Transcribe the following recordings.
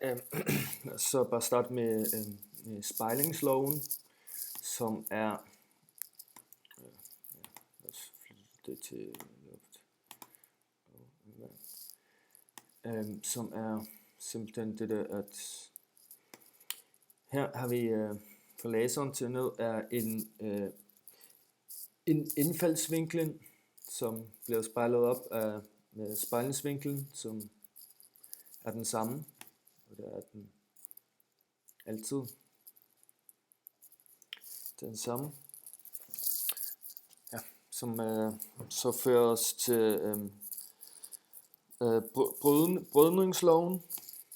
Øhm, så bare starte med spejlingsloven, som er lad os flytte det til luft. Som er simpelthen det der, at her har vi for laseren til ned er en indfaldsvinkel, som bliver spejlet op af med spejlingsvinklen, som er den samme, og det er den altid den samme, ja, som så fører os til brydningsloven,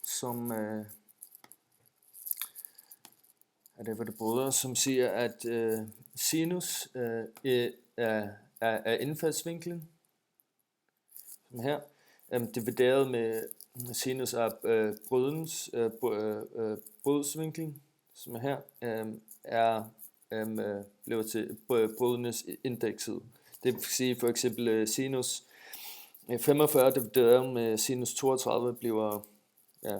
som er det, hvor det bryder, som siger, at sinus er indfaldsvinklen, som her, divideret med sinus af brydningsvinklen, som er her, bliver til brydningsindekset. Det vil sige for eksempel sinus 45 divideret med sinus 32 bliver 1,33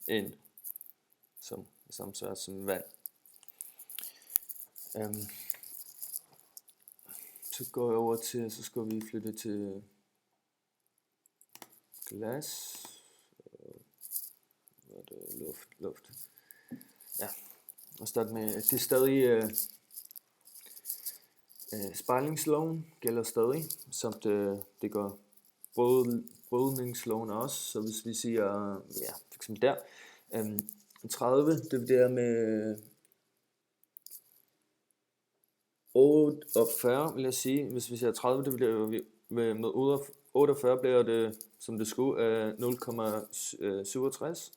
ind, som så som vand. Så går jeg over til, så skal vi flytte til glas. Hvad er det? Luft. Ja, og starte med, det er stadig spejlingsloven gælder stadig, som det gør brydningsloven også. Så hvis vi siger, for eksempel der, 30 divideret med 48, vil jeg sige. Hvis vi siger 30 divideret med 48, bliver det, som det skulle, 0,67.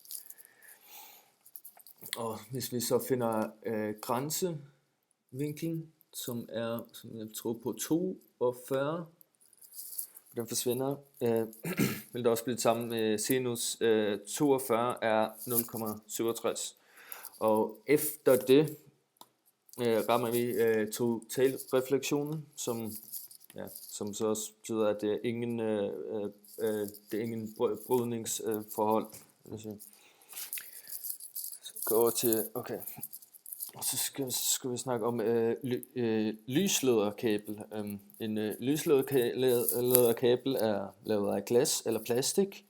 Og hvis vi så finder grænsevinklen, som jeg tror på 42, den forsvinder, vil det også blive sammen med sinus 42 er 0,67. Og efter det rammer vi totalrefleksionen, som så også betyder, at det er ingen brydningsforhold. Så går over til, okay. Og så skal vi snakke om lyslederkabel. En lyslederkabel er lavet af glas eller plastik.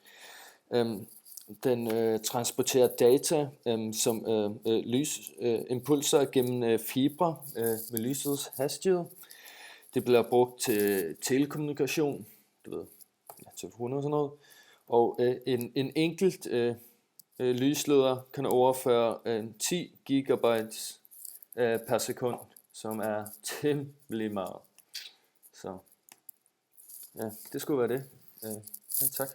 Den transporterer data som lysimpulser gennem fibre med lysets hastighed. Det bliver brugt til telekommunikation, telefoner og sådan noget. Og en enkelt lysleder kan overføre 10 gigabytes per sekund, som er temmelig meget. Så ja, det skulle være det. Ja, tak.